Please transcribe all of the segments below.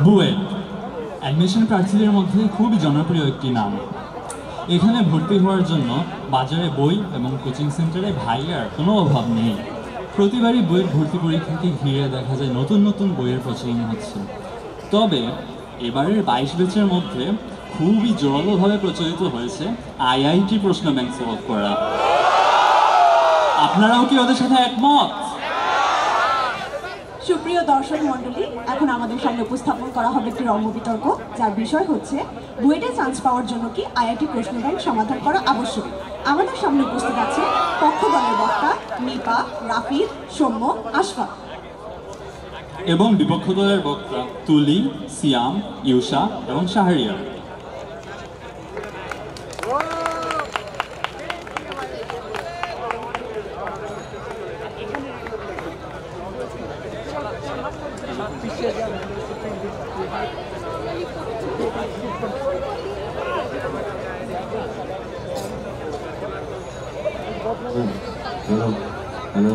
BUET admission প্রার্থীদের মধ্যে খুবই জনপ্রিয় একটি নাম। এখানে ভর্তি হওয়ার জন্য বাজারে বই এবং কোচিং সেন্টারে ভাইয়ার কোনো অভাব নেই। প্রতিবারই বইয়ের ভর্তি পরীক্ষাকে ঘিরে দেখা যায় নতুন নতুন বইয়ের প্রচলন হচ্ছে। তবে এবারের 22 ব্যাচের মধ্যে খুবই জোরালোভাবে প্রচলিত হয়েছে আইআইটি প্রশ্ন ব্যাংক সলভ করা। আপনারাও কি ওদের সাথে একমত? সুপ্রিয় দর্শক মণ্ডলী, এখন আমাদের সামনে উপস্থাপন করা হবে একটি রম্য বিতর্ক, যার বিষয় হচ্ছে বুয়েটে চান্স পাওয়ার জন্য কি আইআইটি প্রশ্ন ব্যাংক সমাধান করা আবশ্যক। আমাদের সামনে উপস্থিত আছে পক্ষ দলের বক্তা নিপা, রাফিদ, সৌম্য, আশফাক এবং বিপক্ষ দলের বক্তা তুলি, সিয়াম, ইউষা এবং Shahriar. Hello hello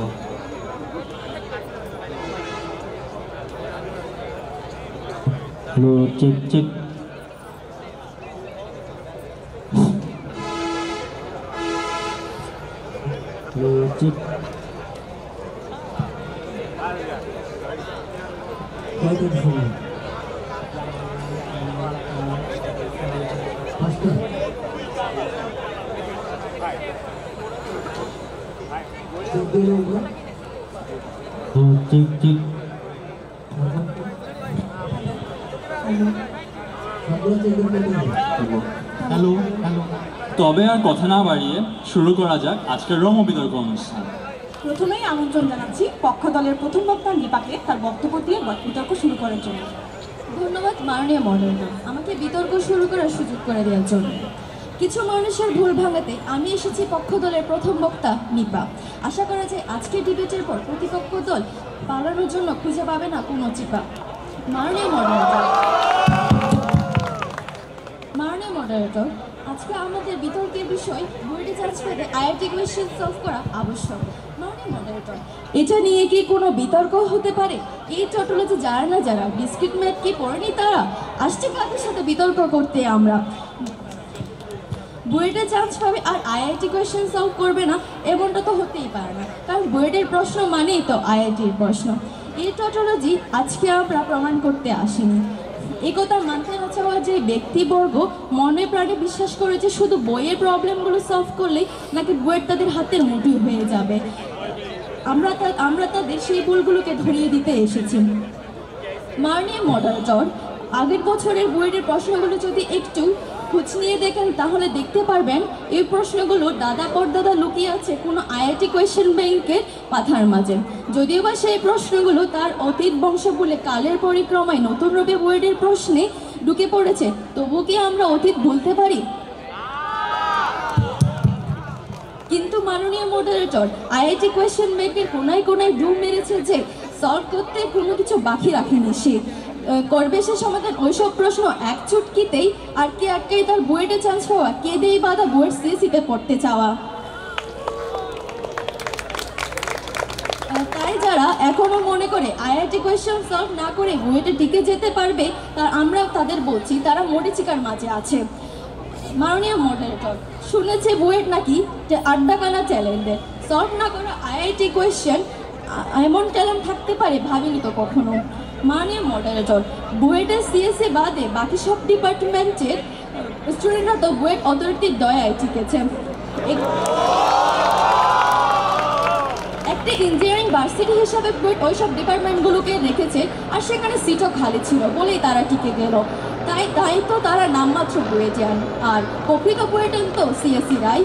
hello, check check. Hello, check. Check check. Hello hello. তবে আর কথা না বাড়িয়ে শুরু করা যাক আজকের রম্য বিতর্ক অনুষ্ঠান। প্রথমেই আমন্ত্রণ জানাচ্ছি পক্ষ দলের প্রথম বক্তা নিপাকে তার বক্তব্য দিয়ে বিতর্ক শুরু করার জন্য। ধন্যবাদ মাননীয় মডারেটর, আমাকে বিতর্ক শুরু করার সুযোগ করে দেওয়ার জন্য। কিছু মানুষের ভুল ভাঙাতে আমি এসেছি পক্ষ দলের প্রথম বক্তা নিপা। আশা করা যায় আজকের ডিবেটের পর প্রতিপক্ষ দল পালানোর জন্য খুঁজে পাবে না কোনো চিপা। মাননীয় মডারেটর, আজকে আমাদের বিতর্কের বিষয় বুয়েটে চান্স পেতে আইআইটি কোয়েশ্চেন সলভ করা আবশ্যক। মাননীয় মডারেটর, এটা নিয়ে কি কোনো বিতর্ক হতে পারে? এই টটোলজি যারা বিস্কিট ম্যাট কি পড়েনি তারা আসছে কাদের সাথে বিতর্ক করতে? আমরা বুয়েটে চান্স পাবে আর আইআইটি কোয়েশ্চেন সলভ করবে না, এমনটা তো হতেই পারে না, কারণ বুয়েটের প্রশ্ন মানেই তো আইআইটির প্রশ্ন। এই টটোলজি আজকে আমরা প্রমাণ করতে আসিনি। একথা মানতে না চাওয়া যে ব্যক্তিবর্গ মনে প্রাণে বিশ্বাস করেছে শুধু বইয়ের প্রবলেমগুলো সলভ করলেই নাকি বুয়েট তাদের হাতের মুঠোয় হয়ে যাবে। আমরা তাদের সেই ভুলগুলোকে ধরিয়ে দিতে এসেছি। মাননীয় মডারেটর, আগের বছরের বুয়েটের প্রশ্নগুলো যদি একটু খোঁজ নিয়ে দেখেন তাহলে দেখতে পারবেন এই প্রশ্নগুলো দাদা পরদাদা লুকিয়ে আছে কোনো আইআইটি কোয়েশ্চেন ব্যাংকের পাথার মাঝে। যদিও বা সেই প্রশ্নগুলো তার অতীত বংশ বলে কালের পরিক্রমায় নতুন রূপে বুয়েটের প্রশ্নে ঢুকে পড়েছে, তবু কি আমরা অতীত ভুলতে পারি? কিন্তু মাননীয় মডারেটর, আইআইটি কোয়েশ্চেন ব্যাংকের কোনায় কোনায় ডুব মেরেছে যে সলভ করতে কোনো কিছু বাকি রাখেনি সে। করবে সে সমাধান ওইসব প্রশ্ন এক চুটকিতেই, আর কে আটকাই তার বুয়েটে চান্স পাওয়া, কে দেই বাধা বুয়েট সিএসিতে পড়তে চাওয়া। তাই যারা এখনো মনে করে আইআইটি কোয়েশ্চেন সলভ না করে বুয়েটে টিকে যেতে পারবে, আমরা তাদের বলছি তারা মরিচিকার মাঝে আছে। মাননীয় মডারেটর, শুনেছে বুয়েট নাকি যে আড্ডাকানা ট্যালেন্টের, সলভ না করা আইআইটি কোয়েশ্চেন এমন ট্যালেন্ট থাকতে পারে ভাবিনি তো কখনো। মাননীয় মডারেটর, বুয়েটের সিএসসি বাদে বাকি সব ডিপার্টমেন্টের স্টুডেন্টরা তো বুয়েট অথরিটির দয়ায় টিকেছে। একটি ইঞ্জিনিয়ারিং ভার্সিটি হিসাবে বুয়েট ওইসব ডিপার্টমেন্টগুলোকে রেখেছে, আর সেখানে সিটও খালি ছিল বলেই তারা টিকে গেল। তাই তো তারা নামমাত্র বুয়েটিয়ান, আর প্রকৃত বুয়েটিয়ান তো সিএসসি রাই।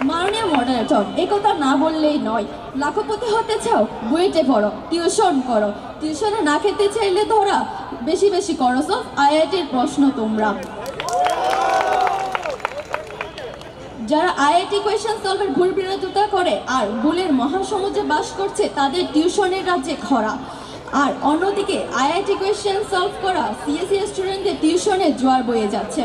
মাননীয় মডারেটর, একথা না বললেই নয়। লাখপতি হতে চাও, বুয়েটে পড়ো, টিউশন করো। টিউশনে না খেতে চাইলে ধরা বেশি বেশি করো সব আইআইটির প্রশ্ন তোমরা। যারা আইআইটি কোয়েশ্চেন সলভের ভুল বিরোধিতা করে আর ভুলের মহাসমুদ্রে বাস করছে, তাদের টিউশনের রাজ্যে খরা। আর অন্যদিকে আইআইটি কোয়েশ্চেন সলভ করা সিএসসি স্টুডেন্টদের টিউশনে জোয়ার বয়ে যাচ্ছে।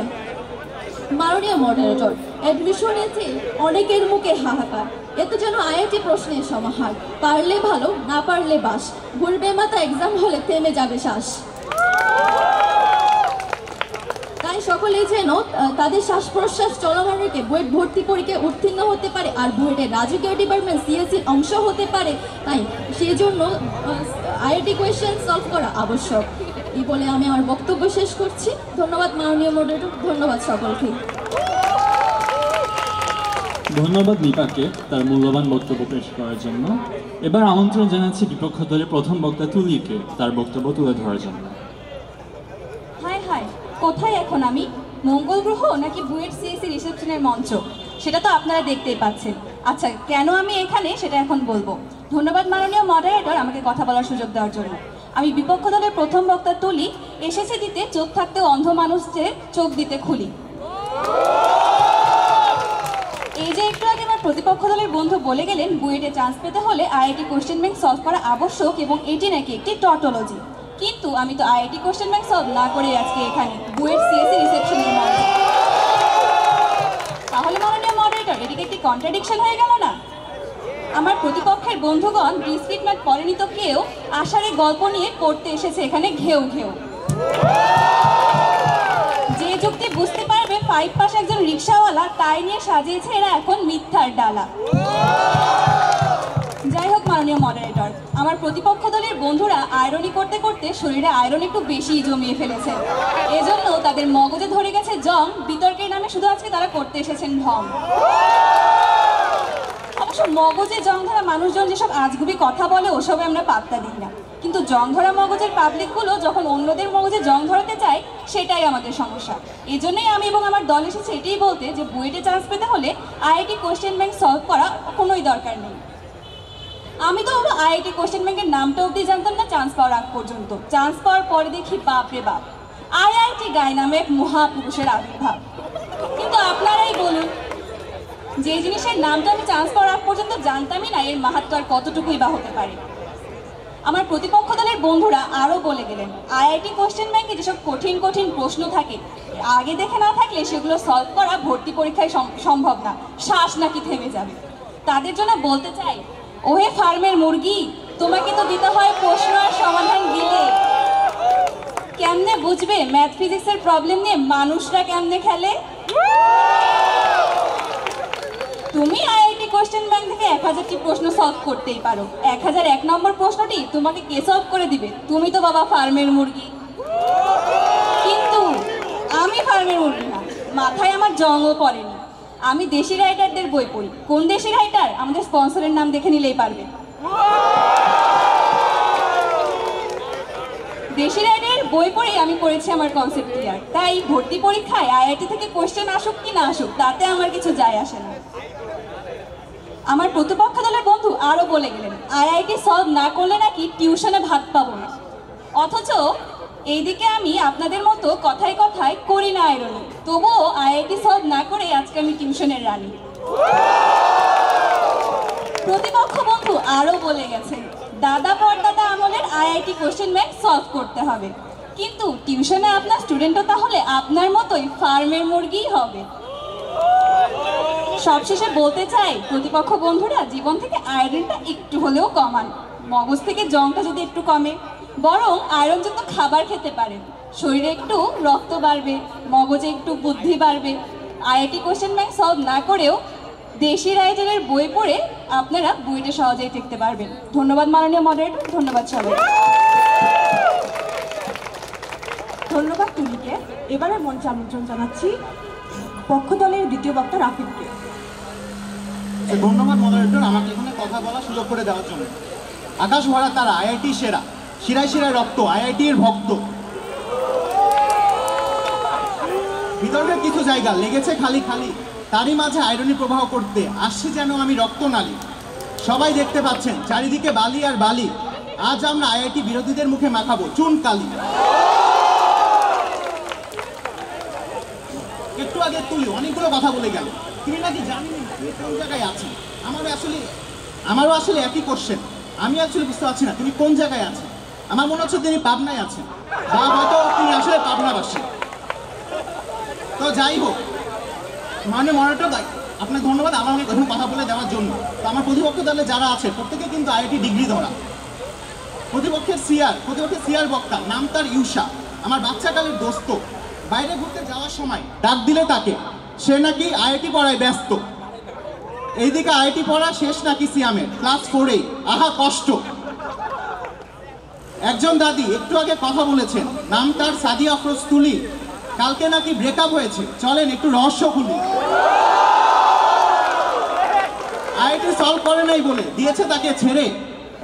মাননীয় মডারেটর, অ্যাডমিশন নিয়েছে অনেকের মুখে হাহাকার। এত যেন আইআইটি প্রশ্নের সমাহার, পারলে ভালো না পারলে বাস, ঘুরবে মাথা এক্সাম হলে থেমে যাবে শ্বাস। তাই সকলেই যেন তাদের শ্বাস প্রশ্বাস চলমান রেখে বুয়েট ভর্তি পরীক্ষায় উত্তীর্ণ হতে পারে, আর বুয়েটের রাজকীয় ডিপার্টমেন্ট সিএসসির অংশ হতে পারে। তাই সেই জন্য আইআইটি কোয়েশ্চেন সলভ করা আবশ্যক। এই বলে আমি আমার বক্তব্য শেষ করছি। ধন্যবাদ মাননীয় মডারেটর, ধন্যবাদ সকলকে। ধন্যবাদ নিপাকে তার মূল্যবান বক্তব্য পেশ করার জন্য। এবার আমন্ত্রণ জানাচ্ছি বিপক্ষ দলের প্রথম বক্তা তুলিকে তার বক্তব্য তুলে ধরার জন্য। হাই হাই, কোথায় এখন আমি? মঙ্গল গ্রহ নাকি বুয়েট সিএসসি রিসেপশনের মঞ্চ, সেটা তো আপনারা দেখতেই পাচ্ছেন। আচ্ছা, কেন আমি এখানে সেটা এখন বলবো। ধন্যবাদ মাননীয় মডারেটর আমাকে কথা বলার সুযোগ দেওয়ার জন্য। আমি বিপক্ষ দলের প্রথম বক্তা তুলি, এসেছে দিতে চোখ থাকতে অন্ধ মানুষদের চোখ দিতে খুলি। এই যে একটু আগে আমার প্রতিপক্ষ দলের বন্ধু বলে গেলেন বুয়েটে চান্স পেতে হলে আইআইটি কোশ্চেন ব্যাংক সলভ করা আবশ্যক এবং এটি নাকি একটি টটোলজি। কিন্তু আমি তো আইআইটি কোশ্চেন ব্যাংক সলভ না করে আজকে এখানে বুয়েট সিএসসি রিসেপশনের মঞ্চে। তাহলে মাননীয় মডারেটর, এটিকে একটি কন্ট্রাডিকশন হয়ে গেল না? আমার প্রতিপক্ষের বন্ধুগণ ডিসক্রিট ম্যাথ পড়েনি তো কেউ, আষাঢ়ে গল্প নিয়ে পড়তে এসেছে এখানে ঘেউ ঘেউ। যে যুক্তি বুঝতে পারবে 5 পাস একজন রিক্সাওয়ালা, তাই নিয়ে সাজিয়েছে এরা এখন মিথ্যার ডালা। যাই হোক মাননীয় মডারেটর, আমার প্রতিপক্ষ দলের বন্ধুরা আয়রনি করতে করতে শরীরে আয়রন একটু বেশিই জমিয়ে ফেলেছে। এজন্য তাদের মগজে ধরে গেছে জং, বিতর্কের নামে শুধু আজকে তারা করতে এসেছেন ঢং। অবশ্য মগজে জং ধরা মানুষজন যেসব আজগুবি কথা বলে ওসবে আমরা পাত্তা দিই না, কিন্তু জং ধরা মগজের পাবলিকগুলো যখন অন্যদের মগজে জং ধরাতে চায় সেটাই আমাদের সমস্যা। এই জন্যই আমি এবং আমার দল এসেছে এটাই বলতে যে বুয়েটে চান্স পেতে হলে আইআইটি কোশ্চেন ব্যাংক সলভ করা কোনোই দরকার নেই। আমি তো আইআইটি কোশ্চেন ব্যাংকের নামটা অবধি জানতাম না চান্স পাওয়ার আগ পর্যন্ত। চান্স পাওয়ার পরে দেখি বাপরে বাপ, আইআইটি গায়ে নামে এক মহাপুরুষের আবির্ভাব। কিন্তু আপনারাই বলুন, যে জিনিসের নামটা আমি চান্স পাওয়ার আগ পর্যন্ত জানতামই না, এর মাহাত্ম্য আর কতটুকুই বা হতে পারে। আমার প্রতিপক্ষ দলের বন্ধুরা আরও বলে গেলেন আইআইটি কোশ্চেন ব্যাংকে যেসব কঠিন কঠিন প্রশ্ন থাকে আগে দেখে না থাকলে সেগুলো সলভ করা ভর্তি পরীক্ষায় সম্ভব না, শ্বাস নাকি থেমে যাবে। তাদের জন্য বলতে চাই, ওহে ফার্মের মুরগি, তোমাকে তো দিতে হয় প্রশ্ন আর সমাধান দিলে। কেমনে বুঝবে ম্যাথ ফিজিক্সের প্রবলেম নিয়ে মানুষরা কেমনে খেলে? তুমি আইআইটি কোশ্চেন ব্যাংক থেকে 1000টি প্রশ্ন সলভ করতেই পারো, 1001 নম্বর প্রশ্নটি তোমাকে কে সলভ করে দিবে? তুমি তো বাবা ফার্মের মুরগি। কিন্তু আমি ফার্মের মুরগি না, মাথায় আমার জংও পড়েনি। আমি দেশি রাইটারদের বই পড়ি। কোন দেশি রাইটার? আমাদের স্পন্সরের নাম দেখে নিলেই পারবে। দেশি রাইটারের বই পড়ে আমি করেছি আমার কনসেপ্ট ক্লিয়ার। তাই ভর্তি পরীক্ষায় আইআইটি থেকে কোশ্চেন আসুক কি না আসুক তাতে আমার কিছু যায় আসে না। আমার প্রতিপক্ষ দলের বন্ধু আরও বলে গেলেন আইআইটি সলভ না করলে নাকি টিউশনে ভাত পাবো না। অথচ এইদিকে আমি আপনাদের মতো কথায় কথায় করি না আইরনি, তবুও আইআইটি সলভ না করে আজকে আমি টিউশনের রানী। প্রতিপক্ষ বন্ধু আরও বলে গেছেন দাদা পরদাদা আমলের আইআইটি কোশ্চেন ব্যাংক সলভ করতে হবে, কিন্তু টিউশনে আপনার স্টুডেন্টও তাহলে আপনার মতোই ফার্মের মুরগিই হবে। সবশেষে বলতে চাই প্রতিপক্ষ বন্ধুরা, জীবন থেকে আয়রনটা একটু হলেও কমান। মগজ থেকে জংটা যদি একটু কমে, বরং আয়রনযুক্ত খাবার খেতে পারেন, শরীরে একটু রক্ত বাড়বে, মগজে একটু বুদ্ধি বাড়বে। আইআইটি কোশ্চেন ব্যাংক সলভ না করেও দেশি রাইটারের বই পড়ে আপনারা বুয়েটে সহজেই টিকতে পারবেন। ধন্যবাদ মাননীয় মডারেটর, ধন্যবাদ সবাই। ধন্যবাদ তুলিকে। এবারে মঞ্চে আমন্ত্রণ জানাচ্ছি পক্ষ দলের দ্বিতীয় বক্তা রাফিদকে। ধন্যবাদ মডারেটর আমাকে এখানে কথা বলার সুযোগ করে দেওয়ার জন্য। আকাশ ভরা তারা, আইআইটি সেরা, শিরায় শিরায় রক্ত, আইআইটির ভক্ত। বিতর্কের কিছু জায়গা লেগেছে খালি খালি, তারই মাঝে আইরনি প্রবাহ করতে আসছে যেন আমি রক্ত নালী। সবাই দেখতে পাচ্ছেন চারিদিকে বালি আর বালি, আজ আমরা আইআইটি বিরোধীদের মুখে মাখাবো চুন কালি। একটু আগে তুলি অনেকগুলো কথা বলে গেল, তিনি নাকি জানেন কোন জায়গায় আছেন। আমারও আসলে একই কোশ্চেন, আমি আসলে বুঝতে পারছি না তিনি কোন জায়গায় আছেন। আমার মনে হচ্ছে তিনি পাবনায় আছেন, বা হয়তো তিনি আসলে পাবনাবাসী। তো যাই হোক, মানে মডারেটর আপনাকে ধন্যবাদ আমাকে এখানে কথা বলে দেওয়ার জন্য। তো আমার প্রতিপক্ষ দলে যারা আছে প্রত্যেকে কিন্তু আইআইটি ডিগ্রি ধরা। প্রতিপক্ষের সিআর বক্তা, নাম তার ইউষা, আমার বাচ্চাকালের দোস্ত। বাইরে ঘুরতে যাওয়ার সময় ডাক দিলে তাকে, সে নাকি আইআইটি পড়ায় ব্যস্ত। এইদিকে আইআইটি পড়া শেষ নাকি সিয়ামের, ক্লাস 4-এ, আহা কষ্ট। একজন দাদি একটু আগে কথা বলেছেন, নাম তার সাদিয়া আফরোজ তুলি, কালকে নাকি ব্রেকআপ হয়েছে, চলেন একটু রহস্য খুলি। আইআইটি সলভ করে নাই বলে দিয়েছে তাকে ছেড়ে,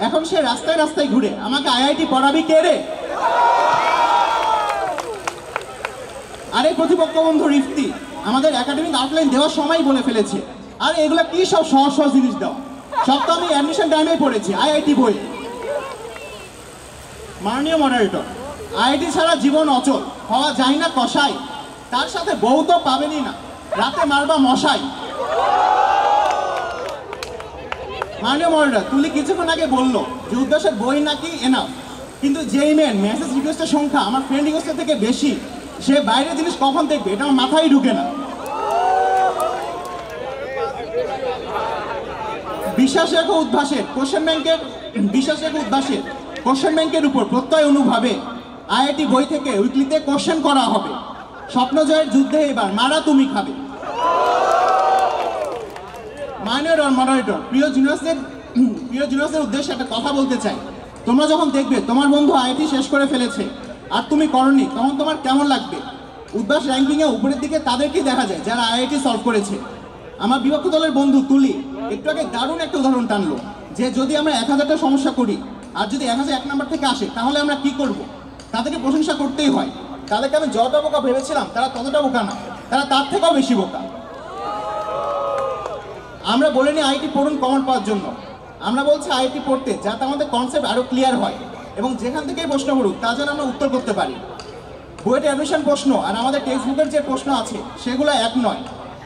এখন সে রাস্তায় রাস্তায় ঘুরে, আমাকে আইআইটি পড়াবি কে রে? আরে প্রতিপক্ষ বন্ধু রিফতি আমাদের একাডেমিক আউটলাইন দেওয়ার সময় বলে ফেলেছে, আর এগুলো কি সব সহজ সহজ জিনিস দাও, সব তো আমি অ্যাডমিশন টাইমে পড়েছি আইআইটি বই। মাননীয় মডারেটর, আইআইটি ছাড়া জীবন অচল, হওয়া যায় না কষাই, তার সাথে বউ তো পাবেনই না, রাতে মারবা মশাই। মাননীয় মডারেটর, তুলি কিছুক্ষণ আগে বললো যে উদ্দেশ্যের বই নাকি এনাফ, কিন্তু যেই মেন মেসেজ রিকোয়েস্টের সংখ্যা আমার ফ্রেন্ড রিকোয়েস্টের থেকে বেশি, সে বাইরের জিনিস কখন দেখবে এটা আমার মাথায় ঢুকে না। বিশ্বাস রেখো উদ্ভাসের কোশ্চেন ব্যাংকের উপর প্রত্যয় অনুভাবে আইআইটি বই থেকে উইকলিতে কোশ্চেন করা হবে, স্বপ্ন জয়ের যুদ্ধে এবার মারা তুমি খাবে। মাননীয় মডারেটর, প্রিয় জুনিয়রদের উদ্দেশ্যে একটা কথা বলতে চাই। তোমরা যখন দেখবে তোমার বন্ধু আইআইটি শেষ করে ফেলেছে আর তুমি করনি, তখন তোমার কেমন লাগবে? উদ্ভাস র্যাঙ্কিংয়ে উপরের দিকে তাদেরকেই দেখা যায় যারা আইআইটি সলভ করেছে। আমার বিপক্ষ দলের বন্ধু তুলি একটু আগে দারুণ একটা উদাহরণ টানলো যে যদি আমরা 1000টা সমস্যা করি আর যদি 1001 নাম্বার থেকে আসে তাহলে আমরা কি করব? তাদেরকে প্রশংসা করতেই হয়। তাদেরকে আমি যতটা বোকা ভেবেছিলাম তারা ততটা বোকা না, তারা তার থেকেও বেশি বোকা। আমরা বলিনি আইআইটি পড়ুন কমন পাওয়ার জন্য, আমরা বলছি আইআইটি পড়তে যাতে আমাদের কনসেপ্ট আরও ক্লিয়ার হয় এবং যেখান থেকেই প্রশ্ন করুক তা যেন আমরা উত্তর করতে পারি। বুয়েটে অ্যাডমিশন প্রশ্ন আর আমাদের টেক্সট বুকের যে প্রশ্ন আছে সেগুলো এক নয়।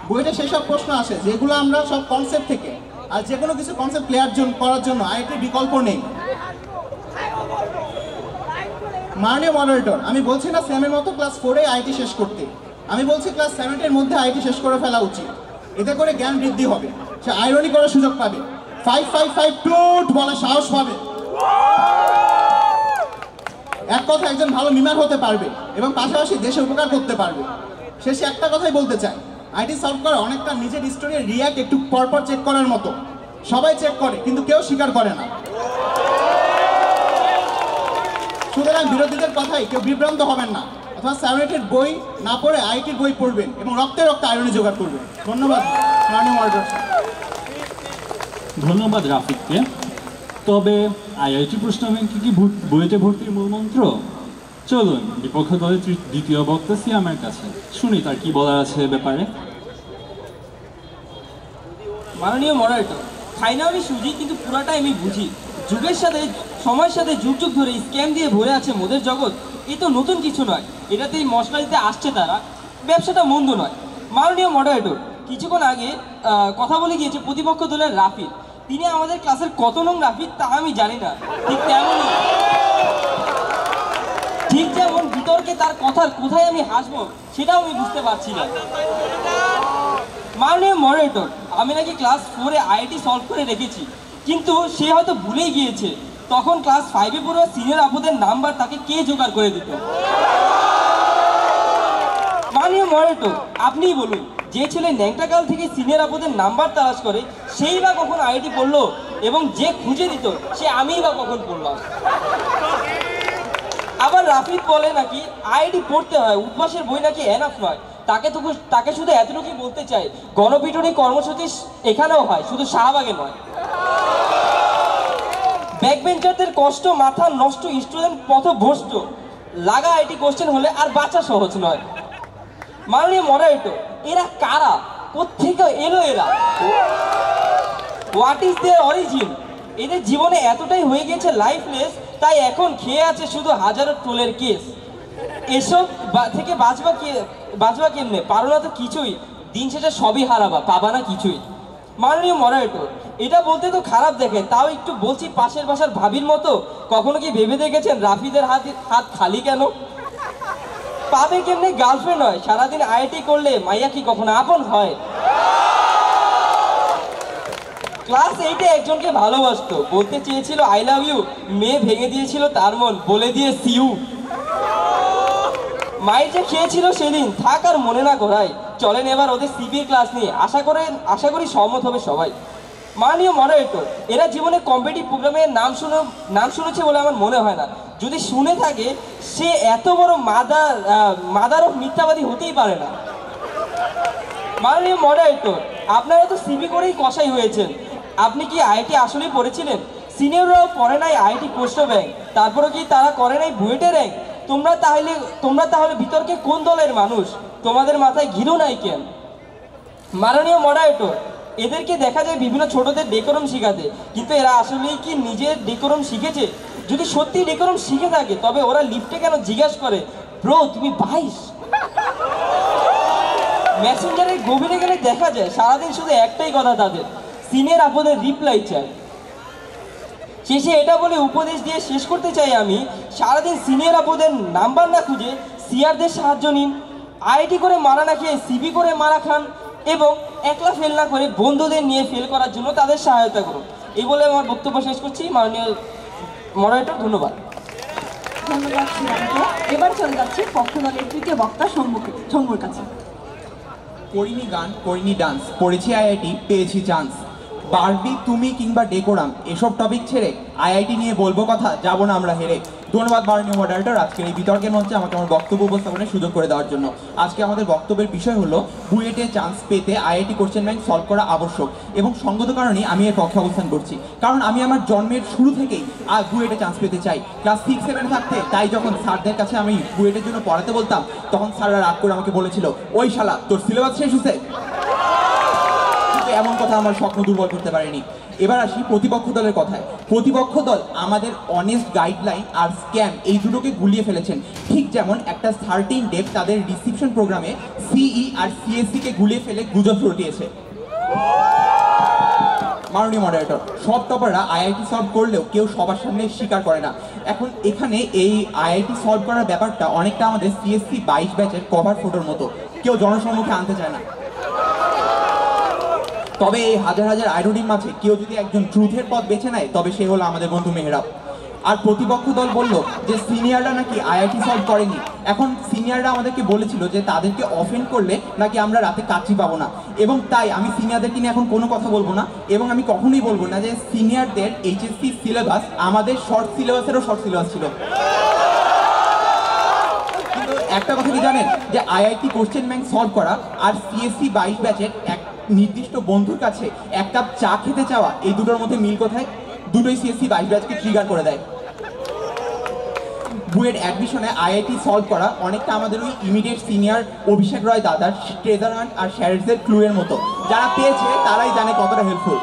বুয়েটে সেসব প্রশ্ন আসে যেগুলো আমরা সব কনসেপ্ট থেকে, আর যে কোনো কিছু কনসেপ্ট ক্লিয়ার করার জন্য আইআইটির বিকল্প নেই। মাননীয় মডারেটর, আমি বলছি না সেমের মতো ক্লাস 4-এ আইআইটি শেষ করতে, আমি বলছি ক্লাস 7-এর মধ্যে আইআইটি শেষ করে ফেলা উচিত। এতে করে জ্ঞান বৃদ্ধি হবে, সে আইরনি করার সুযোগ পাবে, 555 টুট বলার সাহস পাবে, এক কথা একজন ভালো মিমার হতে পারবে এবং পাশাপাশি দেশে উপকার করতে পারবে। শেষে একটা কথাই বলতে চাই, আইআইটি সলভ করা অনেকটা নিজের স্টোরির রিয়াক্ট একটু পরপর চেক করার মতো। সবাই চেক করে কিন্তু কেউ স্বীকার করে না। সুতরাং বিরোধীদের কথাই কেউ বিভ্রান্ত হবেন না, অথবা 7-8 বই না পড়ে আইআইটির বই পড়বেন এবং রক্তে রক্তে আইরনি জোগাড় করবেন। ধন্যবাদ মাননীয় মডারেটর। ধন্যবাদ রাফিককে। তবে আইআইটি প্রশ্ন ব্যাংকে কি বইতে ভর্তির মূল মন্ত্র? চলুন বিপক্ষ দলের দ্বিতীয় বক্তা সিয়ামের কাছে শুনি তার কি বলার আছে এ ব্যাপারে। মাননীয় মডারেটর, খাই না আমি সুজি কিন্তু পুরাটাই আমি বুঝি। যুগের সাথে সময়ের সাথে যুগ যুগ ধরে স্ক্যাম দিয়ে ভরে আছে মোদের জগৎ, এ তো নতুন কিছু নয়, এটাতেই মশলা দিতে আসছে তারা, ব্যবসাটা মন্দ নয়। মাননীয় মডারেটর, কিছুক্ষণ আগে কথা বলে গিয়েছে প্রতিপক্ষ দলের রাফিদ, তিনি আমাদের ক্লাসের কত নং রাফিদ তা আমি জানি না, ঠিক যেমন বিতর্কে তার কথার কোথায় আমি হাসবো সেটাও আমি বুঝতে পারছি না। মাননীয় মডারেটর, আমি নাকি ক্লাস 4-এ আইআইটি সলভ করে রেখেছি, কিন্তু সে হয়তো ভুলেই গিয়েছে তখন ক্লাস 5-এ পড়ুয়া সিনিয়র আপুদের নাম্বার তাকে কে জোগাড় করে দিত। মাননীয় মডারেটর, আপনিই বলুন, যে ছেলে ন্যাংটাকাল থেকে সিনিয়র আপুদের নাম্বার তালাশ করে সেই বা কখন আইআইটি পড়লো, এবং যে খুঁজে দিত সে আমিই বা কখন পড়লাম। আবার রাফিদ বলে নাকি আইআইটি পড়তে হয়, উদ্ভাসের বই নাকি এনাফ নয়। তাকে শুধু এতটুকুই বলতে চাই, গণপিটুনি কর্মসূচি এখানেও হয়, শুধু শাহবাগে নয়। ব্যাকবেঞ্চারদের কষ্ট, মাথা নষ্ট, স্টুডেন্ট পথভ্রষ্ট, লাগা আইআইটি কোশ্চেন হলে আর বাঁচা সহজ নয়। মাননীয় মডারেটর, এরা কারা, কোত্থেকে এলো এরা, হোয়াট ইজ দেয়ার অরিজিন? এদের জীবনে এতটাই হয়ে গেছে লাইফলেস, তাই এখন খেয়ে আছে শুধু হাজারো টোলের কেস। এসব থেকে বাঁচবা কেমনে, পারো না তো কিছুই, দিন শেষে সবই হারাবা, পাবা না কিছুই। মাননীয় মডারেটর, এটা বলতে তো খারাপ দেখে, তাও একটু বলছি পাশের বাসার ভাবির মতো, কখনো কি ভেবে দেখেছেন রাফিদের হাত খালি কেন? পাবে কেমনে গার্লফ্রেন্ড হয়? সারাদিন আইআইটি করলে মাইয়া কি কখনো আপন হয়? ক্লাস 8-এ একজনকে ভালোবাসতো, বলতে চেয়েছিল আই লাভ ইউ, মেয়ে ভেঙে দিয়েছিল তার মন, বলে দিয়ে সিউ। মাইর যে খেয়েছিল সেদিন থাক আর মনে না করাই। চলেন এবার ওদের সিবির ক্লাস নিয়ে, আশা করি সহমত হবে সবাই। মাননীয় মডারেটর, এরা জীবনে কম্পিটিটিভ প্রোগ্রামের নাম শুনেছে বলে আমার মনে হয় না। যদি শুনে থাকে সে এত বড় মাদার অফ মিথ্যাবাদী হতেই পারে না। মাননীয় মডারেটর, আপনারা তো সিবি করেই কসাই হয়েছেন, আপনি কি আইআইটি আসলেই পড়েছিলেন? সিনিয়ররাও পড়ে নাই আইআইটি প্রশ্ন ব্যাংক, তারপরে কি তারা করে নাই বুয়েটের র্যাঙ্ক? তোমরা তাহলে বিতর্কে কোন দলের মানুষ? তোমাদের মাথায় ঘিরু নাই কেন? মাননীয় মডারেটর, এদেরকে দেখা যায় বিভিন্ন ছোটদের ডেকোরাম শিখাতে, কিন্তু এরা আসলেই কি নিজের ডেকোরাম শিখেছে? যদি সত্যি ডেকোরাম শিখে থাকে তবে ওরা লিফটে কেন জিজ্ঞাসা করে ব্রো তুমি 22? মেসেঞ্জারের গভীরে গেলে দেখা যায় সারাদিন শুধু একটাই কথা তাদের, সিনিয়র আপদের রিপ্লাই চাই। শেষে এটা বলে উপদেশ দিয়ে শেষ করতে চাই আমি, সারাদিন সিনিয়র আপদের নাম্বার না খুঁজে সিআরদের সাহায্য নিন। আইআইটি করে মারা না খেয়ে সিবি করে মারা খান এবং একলা ফেল না করে বন্ধুদের নিয়ে ফেল করার জন্য তাদের সহায়তা করুন। এই বলে আমার বক্তব্য শেষ করছি। মাননীয় মডারেটর, ধন্যবাদ। ধন্যবাদ শ্রীরামকে। এবার চলে যাচ্ছি পক্ষ দলের তৃতীয় বক্তা শম্ভুর কাছে। করিনি গান, করিনি ডান্স, পড়েছি আইআইটি, পেয়েছি চান্স। বারবি, তুমি কিংবা ডেকোরাম এসব টপিক ছেড়ে আইআইটি নিয়ে বলবো কথা, যাবো না আমরা হেরে। ধন্যবাদ মাননীয় মডারেটর, আজকের এই বিতর্কের মঞ্চে আমাকে আমার বক্তব্য উপস্থাপনের সুযোগ করে দেওয়ার জন্য। আজকে আমাদের বক্তব্যের বিষয় হলো বুয়েটে চান্স পেতে আইআইটি কোশ্চেন ব্যাংক সলভ করা আবশ্যক, এবং সঙ্গত কারণেই আমি এর পক্ষে অবস্থান করছি। কারণ আমি আমার জন্মের শুরু থেকেই বুয়েটে চান্স পেতে চাই। ক্লাস 6-7 থাকতে তাই যখন স্যারদের কাছে আমি বুয়েটের জন্য পড়াতে বলতাম, তখন স্যাররা রাগ করে আমাকে বলেছিল, ওই শালা তোর সিলেবাস শেষ হয়েছে। এমন কথা আমার স্বপ্ন দুর্বল করতে পারেনি। এবার আসি প্রতিপক্ষ দলের কথায়। প্রতিপক্ষ দল আমাদের অনেস্ট গাইডলাইন আর স্ক্যাম এই দুটোকে গুলিয়ে ফেলেছেন, ঠিক যেমন একটা সার্টিন ডেপ তাদের রিসিপশন প্রোগ্রামে সিই আর সিএসসি কে গুলিয়ে ফেলে গুজব রটিয়েছে। মাননীয় মডারেটর, সব টপাররা আইআইটি সলভ করলেও কেউ সবার সামনে স্বীকার করে না। এখন এখানে এই আইআইটি সলভ করার ব্যাপারটা অনেকটা আমাদের সিএসসি 22 ব্যাচের কভার ফটোর মতো, কেউ জনসম্মুখে আনতে চায় না। তবে এই হাজার হাজার আইরনির মাঝে কেউ যদি একজন ট্রুথের পথ বেছে নেয়, তবে সে হলো আমাদের বন্ধু মেহরাব। আর প্রতিপক্ষ দল বলল যে সিনিয়ররা নাকি আইআইটি সলভ করেনি। এখন সিনিয়ররা আমাদেরকে বলেছিল যে তাদেরকে অফেন্ড করলে নাকি আমরা রাতে কাচ্চি পাবো না, এবং তাই আমি সিনিয়রদেরকে নিয়ে এখন কোনো কথা বলবো না, এবং আমি কখনোই বলবো না যে সিনিয়রদের এইচএসসি সিলেবাস আমাদের শর্ট সিলেবাসেরও শর্ট সিলেবাস ছিল। কিন্তু একটা কথা কি জানেন, যে আইআইটি কোশ্চেন ব্যাংক সলভ করা আর সিএসসি 22 ব্যাচের এক নির্দিষ্ট বন্ধুর কাছে এক কাপ চা খেতে চাওয়া, এই দুটোর মধ্যে মিল কোথায়? দুটোই সিএসসি 22 ব্যাচকে ট্রিগার করে দেয়। বুয়েট অ্যাডমিশনে আইআইটি সলভ করা অনেকটা আমাদের ওই ইমিডিয়েট সিনিয়র অভিষেক রয় দাদার ট্রেজার হান্ট আর শ্যারেটসের ক্লুয়ের মতো, যারা পেয়েছে তারাই জানে কতটা হেল্পফুল।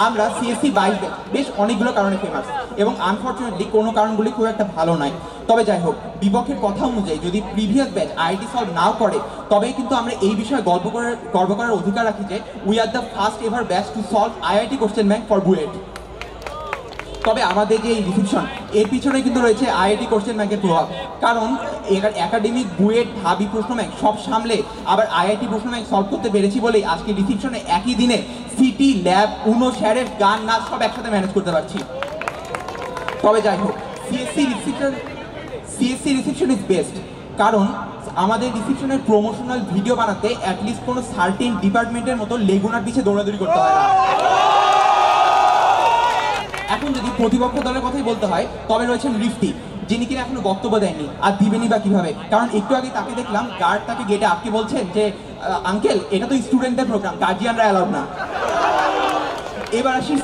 আমরা সিএসসি 22 ব্যাচ বেশ অনেকগুলো কারণে ফেমাস, এবং আনফর্চুনেটলি কোনো কারণগুলি খুব একটা ভালো নয়। তবে যাই হোক, বিপক্ষের কথা অনুযায়ী যদি প্রিভিয়াস ব্যাচ আইআইটি সলভ নাও করে, তবেই কিন্তু আমরা এই বিষয়ে গর্ব করার অধিকার রাখি যে we are the first ever batch to solve IIT question bank for BUET. তবে আমাদের যে এই রিসিপশন, এর পিছনে কিন্তু রয়েছে আইআইটি কোশ্চেন ব্যাংকের প্রভাব। কারণ একাডেমিক বুয়েট ঢাবি প্রশ্ন ব্যাংক সব সামলে আবার আইআইটি প্রশ্ন ব্যাংক সলভ করতে পেরেছি বলেই আজকে রিসিপশনে একই দিনে সিটি, ল্যাব, উনো, স্যারের গান, নাচ সব একসাথে ম্যানেজ করতে পারছি। তবে যাই হোক, সিএসসি রিসিপশন ইজ বেস্ট, কারণ আমাদের রিসিপশনের প্রমোশনাল ভিডিও বানাতে অ্যাটলিস্ট কোনো সার্টেন ডিপার্টমেন্টের মতো লেগুনার পিছিয়ে দৌড়াদৌড়ি করতে হয় না। এখন যদি প্রতিপক্ষ দলের কথাই বলতে হয়, তবে রয়েছেন রিফতি, যিনি কিনা এখনো বক্তব্য দেননি, আর দিবেনি বা কিভাবে। কারণ একটু আগে তাকে দেখলাম গার্ড তাকে গেটে আটকে বলছেন যে আঙ্কেল, এটা তো স্টুডেন্টদের প্রোগ্রাম, গার্জিয়ানরা অ্যালাউড না। এবার আসি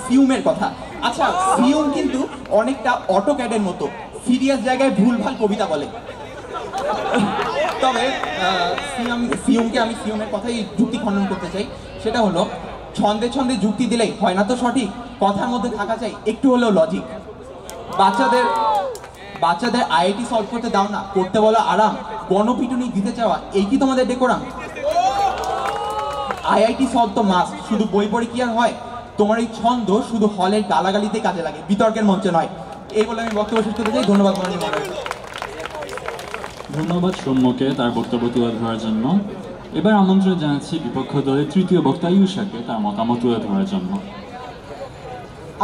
সিউমের কথা। আচ্ছা, সিউম কিন্তু অনেকটা অটোক্যাডের মতো, সিরিয়াস জায়গায় ভুলভাল কবিতা বলে। তবে সিউমকে আমি সিউমের কথাই যুক্তি খণ্ডন করতে চাই। সেটা হলো, ছন্দে ছন্দে যুক্তি দিলেই হয় না তো সঠিক, কথার মধ্যে থাকা চাই একটু হলেও লজিক। বাচ্চাদের আইআইটি সলভ করতে দাও না, করতে বলো আরাম, গণপিটুনি দিতে চাওয়া, এই কি তোমাদের ডেকোরাম? আইআইটি সলভ তো মাস্ট, শুধু বই পড়ে কি আর হয়? তোমার এই ছন্দ শুধু হলের গালাগালিতে কাজে লাগে, বিতর্কের মঞ্চে নয়। এই বলে আমি বক্তব্য শেষ করতে চাই। ধন্যবাদ মাননীয় মডারেটর। ধন্যবাদ সৌম্যকে তার বক্তব্য তুলে ধরার জন্য। এবার আমন্ত্রণ জানাচ্ছি বিপক্ষ দলের তৃতীয় বক্তা ইউষাকে তার মতামত তুলে ধরার জন্য।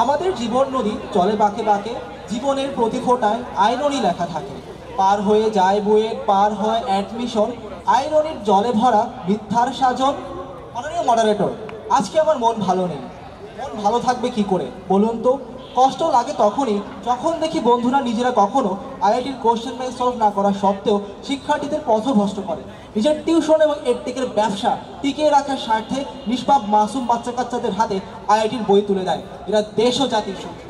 আমাদের জীবন নদী চলে বাঁকে বাঁকে, জীবনের প্রতি ফোটায় আইরনি লেখা থাকে। পার হয়ে যায় বুয়েট, পার হয় অ্যাডমিশন, আইরনির জলে ভরা মিথ্যার সাজন। মাননীয় মডারেটর, আজকে আমার মন ভালো নেই। মন ভালো থাকবে কি করে বলুন তো? কষ্ট লাগে তখনই যখন দেখি বন্ধুরা নিজেরা কখনো আইআইটির কোশ্চেন ব্যাংক সলভ না করা সত্ত্বেও শিক্ষার্থীদের পথভ্রষ্ট করে। নিজের টিউশন এবং এডটেকের ব্যবসা টিকিয়ে রাখার স্বার্থে নিষ্পাপ মাসুম বাচ্চা কাচ্চাদের হাতে আইআইটির বই তুলে দেয়। এরা দেশ ও জাতির শত্রু।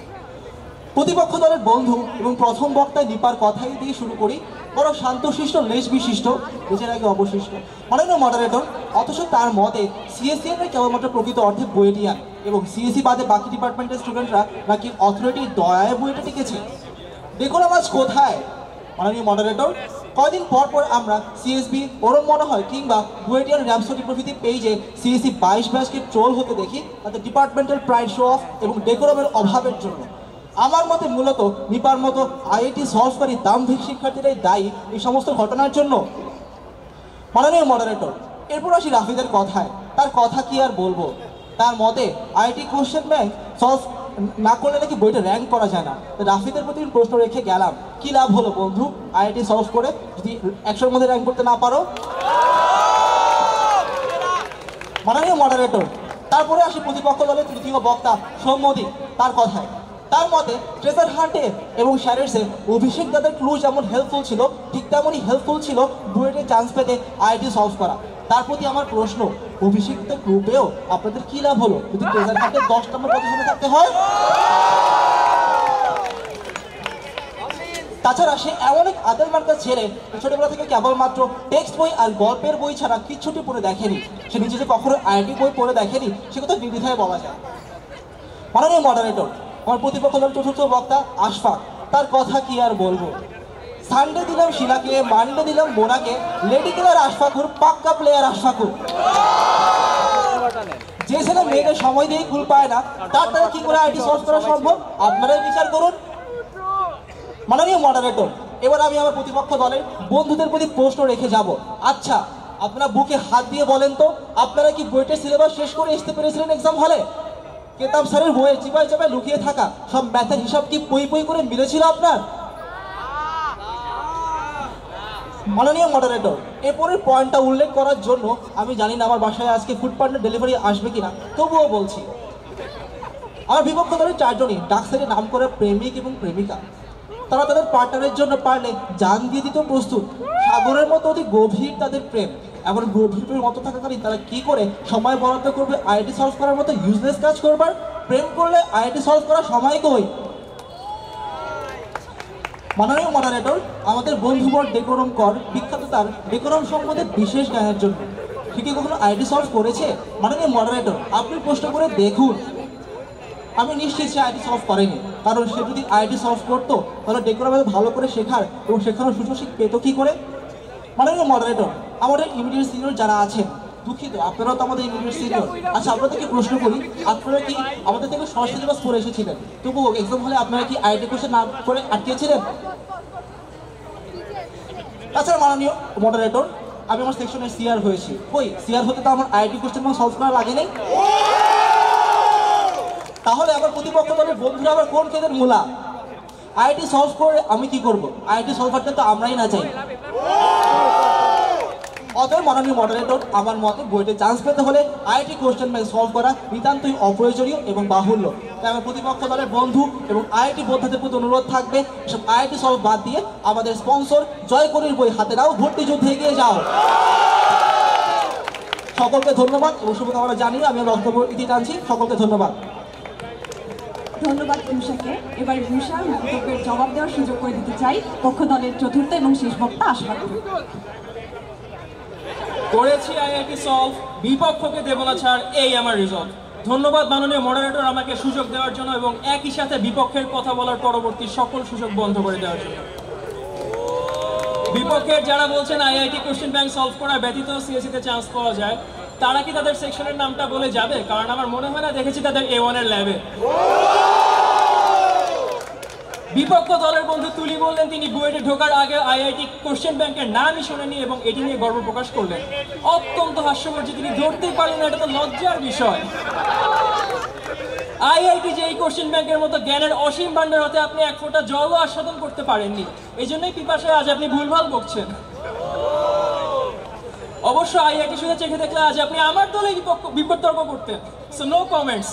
প্রতিপক্ষ দলের বন্ধু এবং প্রথম বক্তায় নিপার কথাই দিয়ে শুরু করি। বড় শান্তশিষ্ট, লেশ বিশিষ্ট, নিজের আগে অবশিষ্ট। মাননীয় মডারেটর, অথচ তার মতে সিএসসিএনরা কেবলমাত্র প্রকৃত অর্থে বইটিয়ান এবং সিএসসি বাদে বাকি ডিপার্টমেন্টের স্টুডেন্টরা নাকি অথরিটির দয়ায় বইটা টিকেছে। দেখুন আজ কোথায় মাননীয় মডারেটর। কয়দিন পর পর আমরা সিএসবি, ওরম মনে হয় কিংবা বুয়েটিয়ান র্যাপসোডি প্রভৃতি পেজে সিএসসি 22 ব্যাচকে ট্রোল হতে দেখি তাদের ডিপার্টমেন্টাল প্রাইড শো অফ এবং ডেকোরামের অভাবের জন্য। আমার মতে মূলত নিপার মতো আইআইটি সলভকারী দাম্ভিক শিক্ষার্থীরাই দায়ী এই সমস্ত ঘটনার জন্য। মাননীয় মডারেটর, এরপর আসি রাফিদের কথায়। তার কথা কি আর বলবো। তার মতে আইআইটি কোশ্চেন ব্যাংক সলভ না করলে নাকি বইটা র্যাঙ্ক করা যায় না। রাফিদের প্রতি প্রশ্ন রেখে গেলাম, কি লাভ হলো বন্ধু আইআইটি সলভ করে যদি 100-র মধ্যে র্যাঙ্ক করতে না পারো? মাননীয় মডারেটর, তারপরে আসি প্রতিপক্ষ দলের তৃতীয় বক্তা সৌম্যদি। তার কথায়, তার মতে ট্রেজার হান্টে এবং শ্যারেটসে অভিষেক দাদের ক্লু যেমন হেল্পফুল ছিল ঠিক তেমনই হেল্পফুল ছিল বুয়েটে চান্স পেতে আইআইটি সলভ করা। তার প্রতি আমার প্রশ্ন, অভিষেক দাদের ক্লু পেয়েও আপনাদের কি লাভ হলো যদি ট্রেজার হান্টে 10 নম্বর পজিশনে থাকতে হয়? তাছাড়া সে এমন এক আদেল মার্কা ছেলে ছোটবেলা থেকে কেবলমাত্র টেক্সট বই আর গল্পের বই ছাড়া কিচ্ছুটি পড়ে দেখেনি। সে নিজে যে কখনো আইআইটি বই পড়ে দেখেনি সে কথা নির্দ্বিধায় বলা যায়। মাননীয় মডারেটর, আমার প্রতিপক্ষ দলের চতুর্থ বক্তা আশফাক। তার কথা কি আর বলবো। সানডে দিলাম শিলাকে, মানডে দিলাম মোনাকে, লেডি কিলার আশফাকুর, পাক্কা প্লেয়ার আশফাকুর। যে ছেলে মেয়েদের সময় দিয়ে কুল পায় না তার দ্বারা কি করে আইটি সলভ করা সম্ভব আপনারাই বিচার করুন। মাননীয় মডারেটর, এবার আমি আমার প্রতিপক্ষ দলের বন্ধুদের প্রতি প্রশ্ন রেখে যাব। আচ্ছা, আপনারা বুকে হাত দিয়ে বলেন তো, আপনারা কি বইটার সিলেবাস শেষ করে আসতে পেরেছিলেন এক্সাম হলে? কেতাব স্যারের বইয়ে চিপায় চাপায় লুকিয়ে থাকা সব ম্যাথের হিসাব কি পই পই করে মিলেছিল আপনার? মাননীয় মডারেটর, এরপরের পয়েন্টটা উল্লেখ করার জন্য আমি জানি না আমার বাসায় আজকে ফুড পার্টনার ডেলিভারি আসবে কিনা, তবুও বলছি। আমার বিপক্ষ দলের 4 জনই ডাকসাইডে নাম করা প্রেমিক এবং প্রেমিকা। তারা তাদের পার্টনারের জন্য পারলে জান দিয়ে দিতেও প্রস্তুত। সাগরের মতো অতি গভীর তাদের প্রেম। এমন গভীর প্রেম মতো থাকাকালীন তারা কি করে সময় বরাদ্দ করবে আইআইটি সলভ করার মতো ইউজলেস কাজ করবার? প্রেম করলে আইআইটি সলভ করার সময় কই? মাননীয় মডারেটর, আমাদের বন্ধুবর ডেকোরম কর বিখ্যাত তার ডেকোরম সম্বন্ধে বিশেষ জ্ঞানের জন্য। সে কি কখনো আইআইটি সলভ করেছে? মাননীয় মডারেটর, আপনি প্রশ্ন করে দেখুন। আমি নিশ্চিত সে আইআইটি সলভ করেনি, কারণ সে যদি আইআইটি সলভ করতো তাহলে ডেকোরামে ভালো করে শেখার এবং শেখানোর সুযোগ পেত কি করে? মাননীয় মডারেটর, আমাদের ইমিডিয়েট সিনিয়র যারা আছেন, দুঃখিত আপনারাও তো আমাদের ইমিডিয়েট সিনিয়র। আচ্ছা, আপনাদেরকে প্রশ্ন করি, আপনারা কি আমাদের থেকে শর্ট সিলেবাস পড়ে এসেছিলেন? তবুও এক্সাম হলে আপনারা কি আইআইটি কোশ্চেন না করে আটকেছিলেন? তাছাড়া মাননীয় মডারেটর, আমি আমার সেকশনের সিআর হয়েছি। কই সিআর হতে তো আমার আইআইটি কোশ্চেন সলভ করা লাগে নাই। তাহলে আমার প্রতিপক্ষ দলের বন্ধুরা আবার কোন কেদের মূলা? আইআইটি সলভ করে আমি কি করব? আইআইটি সলভারটা তো আমরাই না চাই। অতএব মাননীয় মডারেটর, আমার মতে বইতে চান্স পেতে হলে আইআইটি কোশ্চেন ব্যাংক সলভ করা নিতান্তই অপ্রয়োজনীয় এবং বাহুল্য। তাই আমার প্রতিপক্ষ দলের বন্ধু এবং আইআইটি বোদ্ধাদের প্রতি অনুরোধ থাকবে, এসব আইআইটি সলভ বাদ দিয়ে আমাদের স্পন্সর জয়করির বই হাতে নাও, ভর্তি যুদ্ধে এগিয়ে যাও। সকলকে ধন্যবাদ এবং শুভকামনা জানিয়ে আমি বক্তব্য ইতি টানছি। সকলকে ধন্যবাদ। ধন্যবাদ ইউষাকে। এবার ইউষার বক্তব্যের জবাব দেওয়ার সুযোগ করে দিতে চাই পক্ষ দলের চতুর্থ এবং শেষ বক্তা আশফাক। করেছি আইআইটি সলভ, বিপক্ষকে দেব না ছাড়, এই আমার রেজাল্ট। ধন্যবাদ মাননীয় মডারেটর আমাকে সুযোগ দেওয়ার জন্য এবং একই সাথে বিপক্ষের কথা বলার পরবর্তী সকল সুযোগ বন্ধ করে দেওয়ার জন্য। বিপক্ষের যারা বলছেন আইআইটি কোশ্চেন ব্যাংক সলভ করা ব্যতীত সিএসসিতে চান্স পাওয়া যায়, তারা কি তাদের সেকশনের নামটা বলে যাবে? কারণ আমার মনে হয় না দেখেছি তাদের A1 এর ল্যাবে। বিপক্ষ দলের বন্ধু তুলি বললেন তিনি বুয়েটে ঢোকার আগে আইআইটি কোশ্চেন ব্যাংকের নামই শোনেনি এবং এটি নিয়ে গর্ব প্রকাশ করলেন। অত্যন্ত হাস্যকর যে তিনি ধরতেই পারলেন না, এটা তো লজ্জার বিষয়। আইআইটি যে এই কোশ্চেন ব্যাংকের মতো জ্ঞানের অসীম ভান্ডার হতে আপনি এক ফোঁটা জলও আস্বাদন করতে পারেননি, এই জন্যই পিপাসায় আজ আপনি ভুলভাল বকছেন। অবশ্য আইআইটি শুধু চেখে দেখলে আজ আপনি আমার দলে বিতর্ক করতেন। So no comments.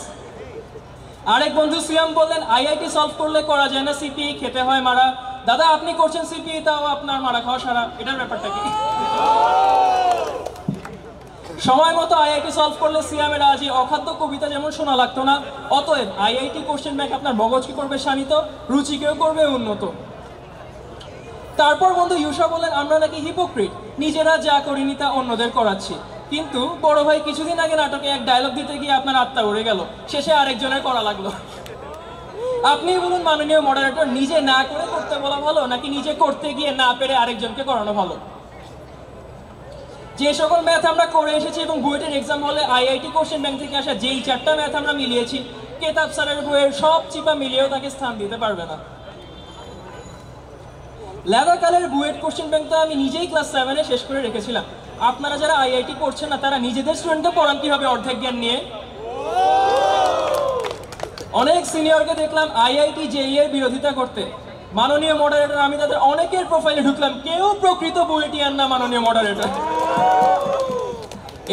আরেক বন্ধু সিয়াম বললেন আইআইটি সলভ করলে করা যায় না সিপিই, খেতে হয় মারা। দাদা আপনি করছেন সিপিই, তাও আপনার মারা খাওয়া সারা, এটার ব্যাপারটা কি? সময় মতো আইআইটি সলভ করলে সিয়ামের আজ এই অখাদ্য কবিতা যেমন শোনা লাগতো না। অতএব আইআইটি কোশ্চেন ব্যাংক আপনার মগজকে করবে শানিত, রুচিকেও করবে উন্নত। তারপর বন্ধু ইউসা বললেন আমরা নাকি হিপোক্রিট, নিজেরা যা করিনি তা অন্যদের করাচ্ছি। কিন্তু বড় ভাই কিছুদিন আগে নাটকে এক ডায়লগ দিতে গিয়ে আপনার আত্মা উড়ে গেল, শেষে আরেকজনের করা লাগলো। আপনি বলুন মাননীয় মডারেটর, নিজে না করে করতে বলা ভালো নাকি নিজে করতে গিয়ে না পেরে আরেকজনকে করানো ভালো? যে সকল ম্যাথ আমরা করে এসেছি এবং বুয়েটের এক্সাম হলে আইআইটি কোশ্চেন ব্যাংক থেকে আসা যেই 4টা ম্যাথ আমরা মিলিয়েছি, কেতাব স্যারের বইয়ের সব চিপা মিলিয়েও তাকে স্থান দিতে পারবে না। লেদাকালের বুয়েট কোশ্চেন ব্যাংক তো আমি নিজেই ক্লাস 7-এ শেষ করে রেখেছিলাম। আপনারা যারা আইআইটি করছেন না তারা নিজেদের স্টুডেন্টকে পড়ান কিভাবে অর্ধেক জ্ঞান নিয়ে? অনেক সিনিয়রকে দেখলাম আইআইটি জেইই এর বিরোধিতা করতে। মাননীয় মডারেটর, আমি তাদের অনেকের প্রোফাইলে ঢুকলাম, কেউ প্রকৃত বুয়েটিয়ান না মাননীয় মডারেটর।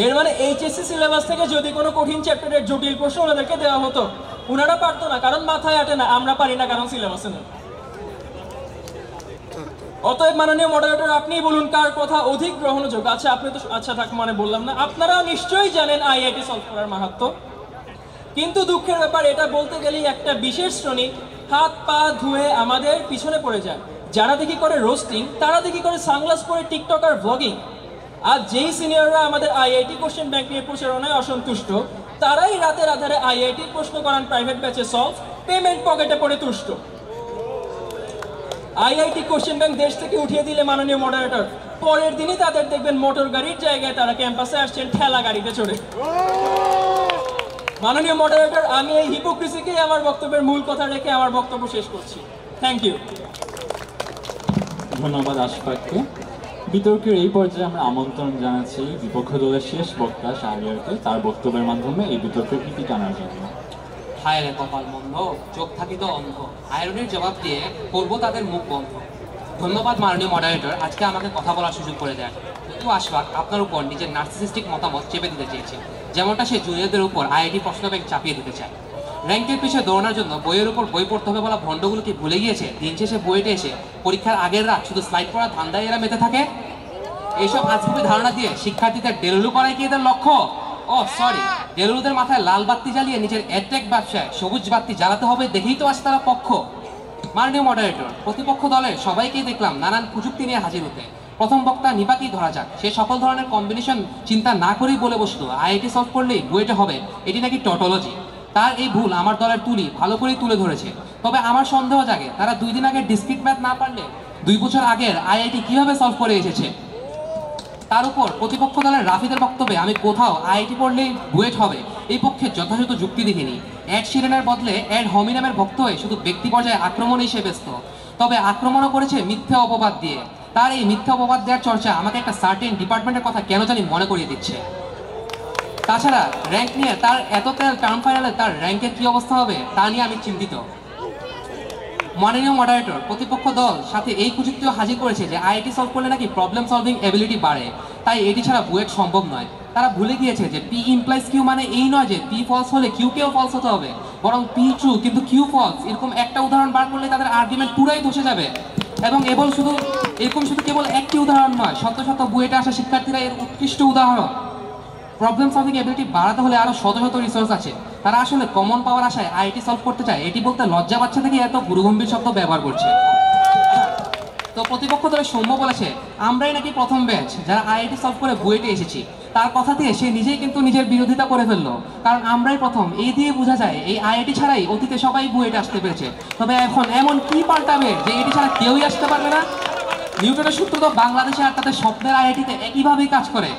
এর মানে এইচএসসি সিলেবাস থেকে যদি কোনো কঠিন চ্যাপ্টারের জটিল প্রশ্ন ওনাদেরকে দেওয়া হতো, ওনারা পারতো না কারণ মাথায় আটে না, আমরা পারি না কারণ সিলেবাসে নেই। অতএব মাননীয় মডারেটর আপনিই বলুন কার কথা অধিক গ্রহণযোগ্য। আচ্ছা আপনি তো আচ্ছা থাক মানে বললাম না, আপনারাও নিশ্চয়ই জানেন আইআইটি সলভ করার মাহাত্ম্য। কিন্তু দুঃখের ব্যাপার, এটা বলতে গেলেই একটা বিশেষ শ্রেণী হাত পা ধুয়ে আমাদের পিছনে পড়ে যায়। যারা দেখি করে রোস্টিং, তারা দেখি করে সানগ্লাস পরে টিকটক আর ব্লগিং। আর যেই সিনিয়ররা আমাদের আইআইটি কোশ্চেন ব্যাংক নিয়ে প্রচারণায় অসন্তুষ্ট, তারাই রাতের আধারে আইআইটির প্রশ্ন করান প্রাইভেট ব্যাচে সলভ, পেমেন্ট পকেটে পড়ে তুষ্ট। আইআইটি কোশ্চেন ব্যাংক দেশ থেকে উঠিয়ে দিলে মাননীয় মডারেটর, পরের দিনই তাদের দেখবেন মোটর গাড়ির জায়গায় তারা ক্যাম্পাসে আসছেন ঠেলা গাড়িতে চড়ে। মাননীয় মডারেটর, আমি এই হিপোক্রিসিকেই আমার বক্তব্যের মূল কথা রেখে আমার বক্তব্য শেষ করছি। Thank you. ধন্যবাদ আশফাককে। বিতর্কের এই পর্যায়ে আমরা আমন্ত্রণ জানাচ্ছি বিপক্ষ দলের শেষ বক্তা শাহরিয়ারকে তার বক্তব্যের মাধ্যমে এই বিতর্কের ইতি টানার জন্য। হায় রে কপাল মন্দ, চোখ থাকিত অন্ধ, আয়রনের জবাব দিয়ে করবো তাদের মুখ বন্ধ। ধন্যবাদ মাননীয় মডারেটর, আজকে আমাকে কথা বলার সুযোগ করে দেন। কিন্তু আশফাক আপনার উপর নিজের নার্সিসিস্টিক মতামত চেপে দিতে চেয়েছে, যেমনটা সে জুনিয়রদের উপর আইআইটি প্রশ্ন ব্যাংক চাপিয়ে দিতে চায়। র্যাঙ্কের পিছিয়ে দৌড়ানোর জন্য বইয়ের উপর বই পড়তে হবে বলা ভণ্ডগুলোকে ভুলে গিয়েছে দিন শেষে বুয়েটে এসে পরীক্ষার আগের রাত শুধু স্লাইড পড়া ধান্দায় এরা মেতে থাকে। এইসব আজগুবি ধারণা দিয়ে শিক্ষার্থীদের ডেলুলু করাই কি এদের লক্ষ্য? ও সরি, ডেলুলুদের মাথায় লাল বাতি জ্বালিয়ে নিজের অ্যাডটেক ব্যবসায় সবুজ বাতি জ্বালাতে হবে দেখেই তো আসে তারা পক্ষ। মাননীয় মডারেটর, প্রতিপক্ষ দলের সবাইকেই দেখলাম নানান প্রযুক্তি নিয়ে হাজির হতে। প্রথম বক্তা নিপাকেই ধরা যাক, সে সকল ধরনের কম্বিনেশন চিন্তা না করেই বলে বসলো আইআইটি সলভ করলেই বুয়েটে হবে, এটি নাকি টটোলজি। তার এই ভুল আমার দলের তুলি ভালো করেই তুলে ধরেছে। তবে আমার সন্দেহ জাগে তারা 2 দিন আগে ডিসক্রিট ম্যাথ না পারলে 2 বছর আগের আইআইটি কিভাবে সলভ করে এসেছে। তার উপর প্রতিপক্ষ দলের রাফিদের বক্তব্যে আমি কোথাও আইআইটি পড়লেই বুয়েট হবে এই পক্ষে যথাযথ যুক্তি দেখিনি। অ্যাড শিরেনের বদলে অ্যাড হোমিনামের ভক্ত হয়ে শুধু ব্যক্তি পর্যায়ে আক্রমণেই সে ব্যস্ত। তবে আক্রমণও করেছে মিথ্যা অপবাদ দিয়ে। তার এই মিথ্যা অপবাদ দেওয়ার চর্চা আমাকে একটা সার্টেন ডিপার্টমেন্টের কথা কেন জানি মনে করিয়ে দিচ্ছে। তাছাড়া র্যাঙ্ক নিয়ে তার এত টার্ম ফাইনালে তার র্যাঙ্কের কি অবস্থা হবে তা নিয়ে আমি চিন্তিত। মাননীয় মডারেটর, প্রতিপক্ষ দল সাথে এই প্রযুক্তিও হাজির করেছে যে আইআইটি সলভ করলে নাকি প্রবলেম সলভিং এবিলিটি বাড়ে, তাই এটি ছাড়া বুয়েট সম্ভব নয়। তারা ভুলে গিয়েছে যে পি ইমপ্লাইজ কিউ মানে এই নয় যে পি ফলস হলে কিউকেও ফলস হতে হবে, বরং পি ট্রু কিন্তু কিউ ফলস। এরকম একটা উদাহরণ বার করলে তাদের আর্গুমেন্ট পুরাই ধসে যাবে। এবং শুধু কেবল একটি উদাহরণ নয়, শত শত বুয়েটে আসা শিক্ষার্থীরা এর উৎকৃষ্ট উদাহরণ। প্রবলেম সলভিং এবিলিটি বাড়াতে হলে আরো শত শত রিসোর্স আছে। তারা আসলে কমন পাওয়ার আশায় আইআইটি সলভ করতে চায়, এটি বলতে লজ্জা পাচ্ছে থেকে এত গুরুগম্ভীর শব্দ ব্যবহার করছে। তো প্রতিপক্ষ দলের সৌম্য বলেছে আমরাই নাকি প্রথম ব্যাচ যারা আইআইটি সলভ করে বুয়েটে এসেছি। তার কথা দিয়ে সে নিজেই কিন্তু নিজের বিরোধিতা করে ফেললো, কারণ আমরাই প্রথম এই দিয়ে বোঝা যায় এই আইআইটি ছাড়াই অতীতে সবাই বুয়েটে আসতে পেরেছে। তবে এখন এমন কি পাল্টাবে যে এটি ছাড়া কেউই আসতে পারবে না? নিউটনের সূত্র তো বাংলাদেশে আর তাদের স্বপ্নের আইআইটিতে একইভাবেই কাজ করে।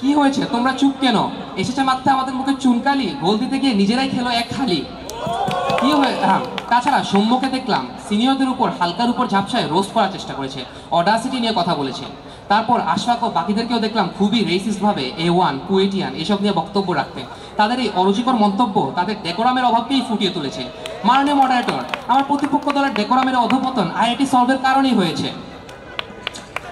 কি হয়েছে তোমরা চুপ কেন? এসেছে মাত্র আমাদের মুখে চুনকালি, গোল দিতে গিয়ে নিজেরাই খেলো এক খালি। কি তাছাড়া সৌম্যকে দেখলাম সিনিয়রদের উপর হালকার উপর ঝাপসায় রোস্ট করার চেষ্টা করেছে, অডাসিটি নিয়ে কথা বলেছে। তারপর আশফাক ও বাকিদেরকেও দেখলাম খুবই রেসিস্টভাবে A1 কুয়েটিয়ান এসব নিয়ে বক্তব্য রাখতে। তাদের এই অরুচিকর মন্তব্য তাদের ডেকোরামের অভাবকেই ফুটিয়ে তুলেছে। মাননীয় মডারেটর, আমার প্রতিপক্ষ দলের ডেকোরামের অধঃপতন আইআইটি সলভের কারণেই হয়েছে।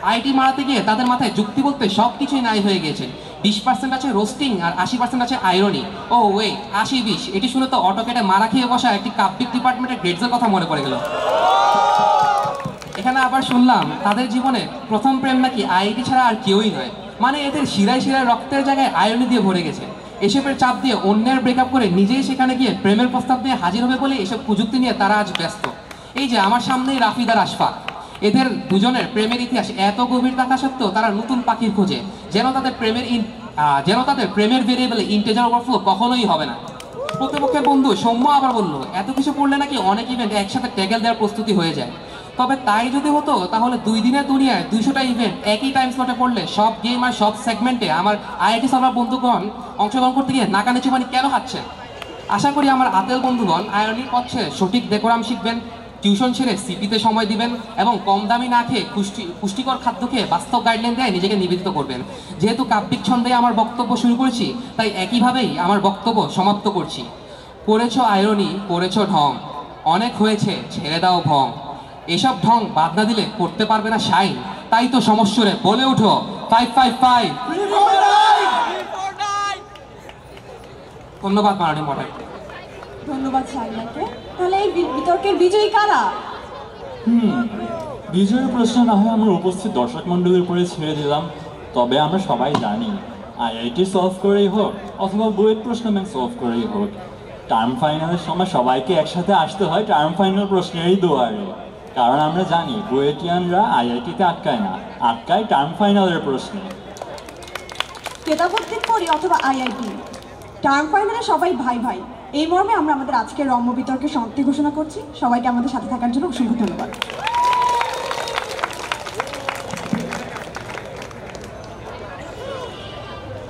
আইআইটি মারাতে গিয়ে তাদের মাথায় যুক্তি বলতে সব কিছুই নাই হয়ে গিয়েছে। 20% আছে রোস্টিং আর 80% আছে আইরনি। ও ওয়েট, 80-20 এটি শুনে তো অটোকেটে মারা খেয়ে বসা একটি কাব্যিক ডিপার্টমেন্টের গ্রেডসের কথা মনে পড়ে গেল। এখানে আবার শুনলাম তাদের জীবনে প্রথম প্রেম নাকি আইআইটি ছাড়া আর কেউই নয়। মানে এদের শিরায় শিরায় রক্তের জায়গায় আয়রনি দিয়ে ভরে গেছে। এসবের চাপ দিয়ে অন্যের ব্রেকআপ করে নিজেই সেখানে গিয়ে প্রেমের প্রস্তাব নিয়ে হাজির হবে বলে এসব প্রযুক্তি নিয়ে তারা আজ ব্যস্ত। এই যে আমার সামনেই রাফিদ আর আশফাক, এদের দুজনের প্রেমের ইতিহাস এত গভীর থাকা সত্ত্বেও তারা নতুন পাখির খোঁজে, যেন তাদের প্রেমের ভেরিয়েবলে ইন্টিজার ওভারফ্লো কখনোই হবে না। প্রতিপক্ষের বন্ধু সৌম্য আবার বলল এত কিছু পড়লে নাকি অনেক ইভেন্ট একসাথে ট্যাগেল দেওয়ার প্রস্তুতি হয়ে যায়। তবে তাই যদি হতো তাহলে 2 দিনের দুনিয়ায় 200টা ইভেন্ট একই টাইম স্লটে পড়লে সব গেম আর সব সেগমেন্টে আমার আইআইটি সলভার বন্ধুগণ অংশগ্রহণ করতে গিয়ে নাকানিচু মানে কেন খাচ্ছেন? আশা করি আমার আতেল বন্ধুগণ আয়রনির পক্ষে সঠিক ডেকোরাম শিখবেন, টিউশন ছেড়ে সিপিতে সময় দিবেন এবং কম দামি না খেয়ে পুষ্টিকর খাদ্য খেয়ে বাস্তব গাইডলাইন দেয় নিজেকে নিবেদিত করবেন। যেহেতু কাব্যিক ছন্দে আমার বক্তব্য শুরু করেছি, তাই একইভাবেই আমার বক্তব্য সমাপ্ত করছি। করেছো আয়রনি, করেছো ঢং, অনেক হয়েছে ছেড়ে দাও ভং, এসব ঢং বাদ না দিলে করতে পারবে না শাইন, তাই তো সমস্যরে বলে উঠো 555। ধন্যবাদ মাননীয় মডারেটর। ধন্যবাদ শাহিনাকে। তাহলে এই বিতর্কের বিজয়ী কারা? বিজয়ের প্রশ্ন না হয় আমরা উপস্থিত দর্শক মণ্ডলীর উপরে ছেড়ে দিলাম। তবে আমরা সবাই জানি আইআইটি সলভ করেই হোক অথবা বুয়েট প্রশ্ন ব্যাংক সলভ করেই হোক, টার্ম ফাইনালের সময় সবাইকে একসাথে আসতে হয় টার্ম ফাইনাল প্রশ্নেরই দুয়ারে। কারণ আমরা জানি বুয়েটিয়ানরা আইআইটিতে আটকায় না, আটকায় টার্ম ফাইনালের প্রশ্নে। কেতাবুদ্দিন পড়ি অথবা আইআইটি, টার্ম ফাইনালে সবাই ভাই ভাই। এই মর্মে আমরা আমাদের আজকের রম্য বিতর্কের সমাপ্তি ঘোষণা করছি। সবাইকে আমাদের সাথে থাকার জন্য অসংখ্য ধন্যবাদ।